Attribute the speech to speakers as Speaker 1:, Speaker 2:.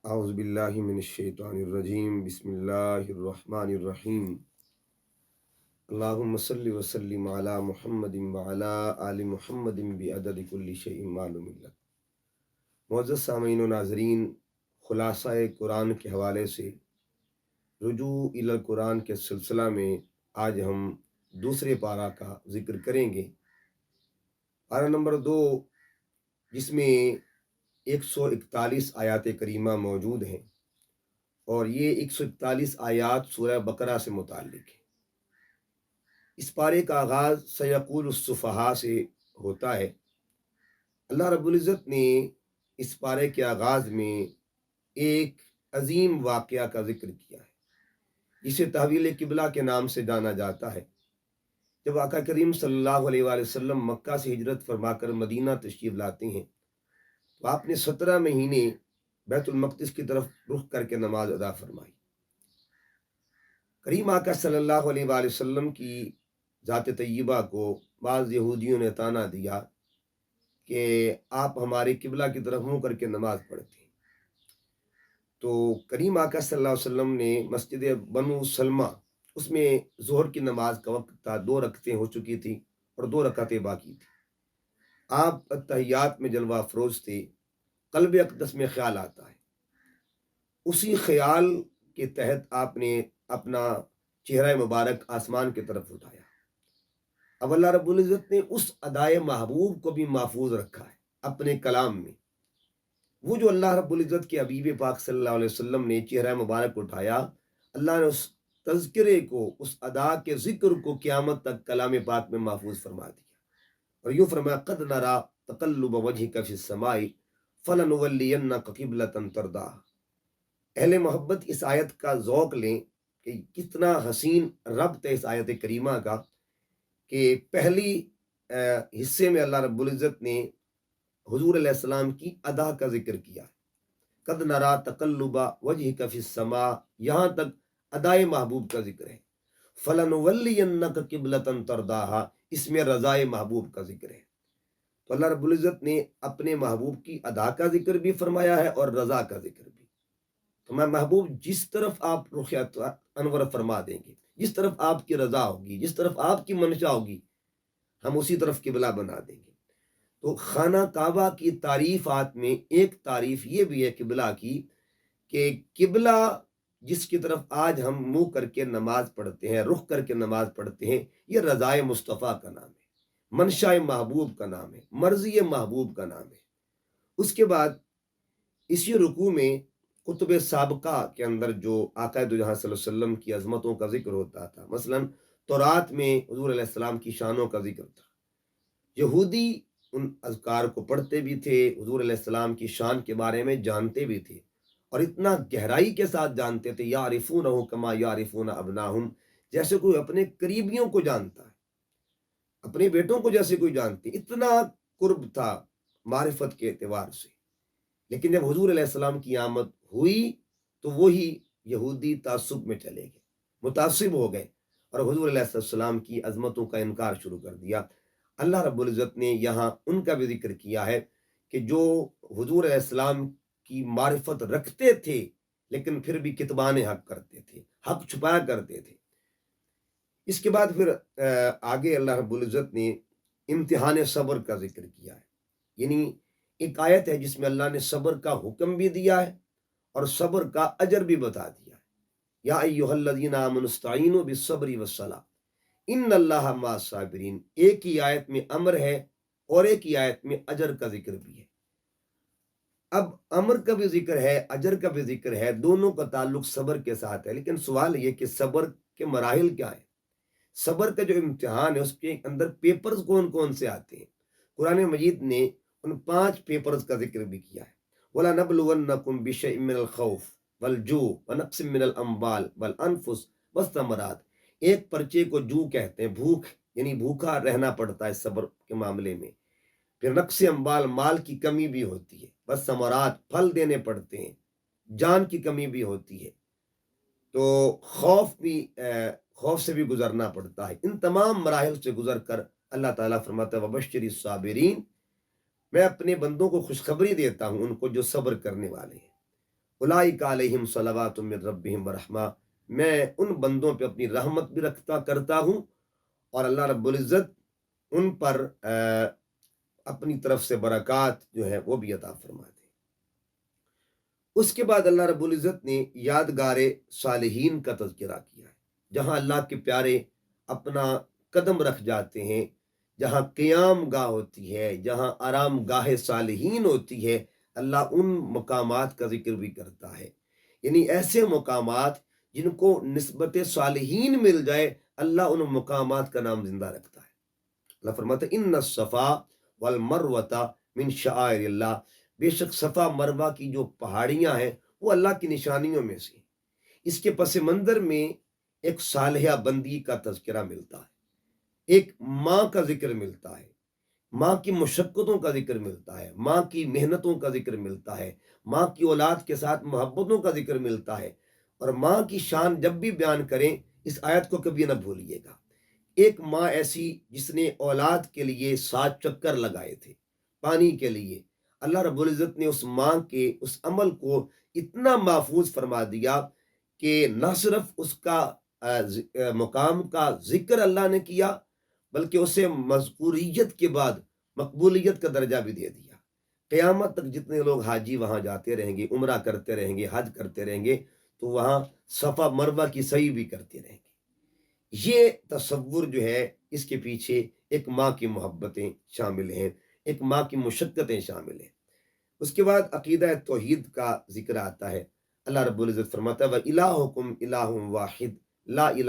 Speaker 1: اعوذ باللہ من الشیطان الرجیم بسم اللہ الرحمن الرحیم اللہم صلی وسلم علی محمد وعلی آل محمد بعدد کل شیء معلوم لک۔ معزز سامعین و ناظرین، خلاصہ قرآن کے حوالے سے رجوع الی القرآن کے سلسلہ میں آج ہم دوسرے پارہ کا ذکر کریں گے۔ پارہ نمبر 2، جس میں 141 آیات کریمہ موجود ہیں، اور یہ 141 آیات سورہ بقرہ سے متعلق ہے۔ اس پارے کا آغاز سیقول السفہاء سے ہوتا ہے۔ اللہ رب العزت نے اس پارے کے آغاز میں ایک عظیم واقعہ کا ذکر کیا ہے، جسے تحویل قبلہ کے نام سے جانا جاتا ہے۔ جب آقا کریم صلی اللہ علیہ وآلہ وسلم مکہ سے ہجرت فرما کر مدینہ تشریف لاتے ہیں تو آپ نے 17 مہینے بیت المقدس کی طرف رخ کر کے نماز ادا فرمائی۔ کریم آقا صلی اللہ علیہ وآلہ وسلم کی ذات طیبہ کو بعض یہودیوں نے طعنہ دیا کہ آپ ہمارے قبلہ کی طرف منہ کر کے نماز پڑھتے ہیں۔ تو کریم آقا صلی اللہ علیہ وسلم نے مسجد بنو سلمہ، اس میں ظہر کی نماز کا وقت تھا، 2 رکعتیں ہو چکی تھی اور 2 رکعتیں باقی تھی۔ آپ اتحیات میں جلوہ افروز تھے، قلب اقدس میں خیال آتا ہے۔ اسی خیال کے تحت آپ نے اپنا چہرہ مبارک آسمان کی طرف اٹھایا۔ اب اللہ رب العزت نے اس ادائے محبوب کو بھی محفوظ رکھا ہے اپنے کلام میں۔ وہ جو اللہ رب العزت کے حبیب پاک صلی اللہ علیہ وسلم نے چہرہ مبارک اٹھایا، اللہ نے اس تذکرے کو، اس ادا کے ذکر کو قیامت تک کلام پاک میں محفوظ فرما دیا، اور یوں فرمایا قد نرا تقلب وجہک فی السماء فلنولینک قبلۃ ترضاھا۔ اہل محبت اس آیت کا ذوق لیں کہ کتنا حسین ربط ہے اس آیت کریمہ کا، کہ پہلی حصے میں اللہ رب العزت نے حضور علیہ السلام کی ادا کا ذکر کیا، قد نرا تقلب وجہک فی السماء، یہاں تک ادائے محبوب کا ذکر ہے۔ فلنولینک قبلۃ ترضاھا، اس میں رضائے محبوب کا ذکر ہے۔ تو اللہ رب العزت نے اپنے محبوب کی ادا کا ذکر بھی فرمایا ہے اور رضا کا ذکر بھی۔ تو میں محبوب جس طرف آپ رخ انور فرما دیں گے، جس طرف آپ کی رضا ہوگی، جس طرف آپ کی منشا ہوگی، ہم اسی طرف قبلہ بنا دیں گے۔ تو خانہ کعبہ کی تعریفات میں ایک تعریف یہ بھی ہے قبلہ کی، کہ قبلہ جس کی طرف آج ہم منہ کر کے نماز پڑھتے ہیں، رخ کر کے نماز پڑھتے ہیں، یہ رضائے مصطفیٰ کا نام ہے، منشاء محبوب کا نام ہے، مرضی محبوب کا نام ہے۔ اس کے بعد اسی رکوع میں کتب سابقہ کے اندر جو آقا دو جہاں صلی اللہ علیہ وسلم کی عظمتوں کا ذکر ہوتا تھا، مثلا تورات میں حضور علیہ السلام کی شانوں کا ذکر تھا۔ یہودی ان اذکار کو پڑھتے بھی تھے، حضور علیہ السلام کی شان کے بارے میں جانتے بھی تھے، اور اتنا گہرائی کے ساتھ جانتے تھے، یعرفونہ کما یعرفون ابناہم، جیسے کوئی اپنے قریبیوں کو جانتا ہے، اپنے بیٹوں کو جیسے کوئی جانتے، اتنا قرب تھا معرفت کے اعتبار سے۔ لیکن جب حضور علیہ السلام کی آمد ہوئی تو وہی یہودی تعصب میں چلے گئے، متعصب ہو گئے، اور حضور علیہ السلام کی عظمتوں کا انکار شروع کر دیا۔ اللہ رب العزت نے یہاں ان کا بھی ذکر کیا ہے کہ جو حضور علیہ السلام کی معرفت رکھتے تھے لیکن پھر بھی کتمان حق کرتے تھے، حق چھپایا کرتے تھے۔ اس کے بعد پھر آگے اللہ رب العزت نے امتحان صبر کا ذکر کیا ہے، یعنی ایک آیت ہے جس میں اللہ نے صبر کا حکم بھی دیا ہے اور صبر کا اجر بھی بتا دیا ہے۔ یا ایھا الذین آمنوا استعینوا بالصبر والصلاۃ ان اللہ مع الصابرین، ایک ہی آیت میں امر ہے اور ایک ہی آیت میں اجر کا ذکر بھی ہے۔ اب امر کا بھی ذکر ہے، اجر کا بھی ذکر ہے، دونوں کا تعلق صبر کے ساتھ ہے، لیکن سوال یہ کہ صبر کے مراحل کیا ہیں؟ صبر کا جو امتحان ہے اس کے اندر پیپرز کون کون سے آتے ہیں؟ قرآن مجید نے ان 5 پیپرز کا ذکر بھی کیا ہے۔ وَلَنَبْلُوَنَّكُمْ بِشَيْءٍ مِّنَ الْخَوْفِ وَالْجُوعِ وَنَقْصٍ مِّنَ الْأَمْوَالِ وَالْأَنفُسِ وَالثَّمَرَاتِ، ایک پرچے کو جو کہتے ہیں، بھوک، یعنی بھوکا رہنا پڑتا ہے صبر کے معاملے میں۔ پھر نقص اموال، مال کی کمی بھی ہوتی ہے، بس ثمرات، پھل دینے پڑتے ہیں، جان کی کمی بھی ہوتی ہے، تو خوف سے بھی گزرنا پڑتا ہے۔ ان تمام مراحل سے گزر کر اللہ تعالیٰ فرماتا ہے وَبَشِّرِ الصَّابِرِينَ، میں اپنے بندوں کو خوشخبری دیتا ہوں، ان کو جو صبر کرنے والے ہیں، اولئک علیہم صلوات من ربہم ورحمہ، میں ان بندوں پہ اپنی رحمت بھی کرتا ہوں، اور اللہ رب العزت ان پر اپنی طرف سے برکات جو ہے وہ بھی عطا فرماتے ہیں۔ اس کے بعد اللہ رب العزت نے یادگار صالحین کا تذکرہ کیا ہے، جہاں اللہ کے پیارے اپنا قدم رکھ جاتے ہیں، جہاں قیام گاہ ہوتی ہے، جہاں آرام گاہ صالحین ہوتی ہے، اللہ ان مقامات کا ذکر بھی کرتا ہے۔ یعنی ایسے مقامات جن کو نسبت صالحین مل جائے، اللہ ان مقامات کا نام زندہ رکھتا ہے۔ اللہ فرماتا ہے ان الصفا والمروۃ من شعائر اللہ، بے شک صفا مروہ کی جو پہاڑیاں ہیں وہ اللہ کی نشانیوں میں سے ہیں۔ اس کے پس منظر میں ایک صالحہ بندی کا تذکرہ ملتا ہے، ایک ماں کا ذکر ملتا ہے، ماں کی مشقتوں کا ذکر ملتا ہے، ماں کی محنتوں کا ذکر ملتا ہے، ماں کی اولاد کے ساتھ محبتوں کا ذکر ملتا ہے۔ اور ماں کی شان جب بھی بیان کریں اس آیت کو کبھی نہ بھولیے گا۔ ایک ماں ایسی جس نے اولاد کے لیے 7 چکر لگائے تھے پانی کے لیے، اللہ رب العزت نے اس ماں کے اس عمل کو اتنا محفوظ فرما دیا کہ نہ صرف اس کا مقام کا ذکر اللہ نے کیا، بلکہ اسے مذکوریت کے بعد مقبولیت کا درجہ بھی دے دیا۔ قیامت تک جتنے لوگ حاجی وہاں جاتے رہیں گے، عمرہ کرتے رہیں گے، حج کرتے رہیں گے، تو وہاں صفا مروہ کی سعی بھی کرتے رہیں گے۔ یہ تصور جو ہے اس کے پیچھے ایک ماں کی محبتیں شامل ہیں، ایک ماں کی مشقتیں شامل ہیں۔ اس کے بعد عقیدہ توحید کا ذکر آتا ہے۔ اللہ رب العزت فرماتا ہے وَإِلَٰهُكُمْ إِلَٰهٌ وَاحِدٌ لَا إِلَٰهَ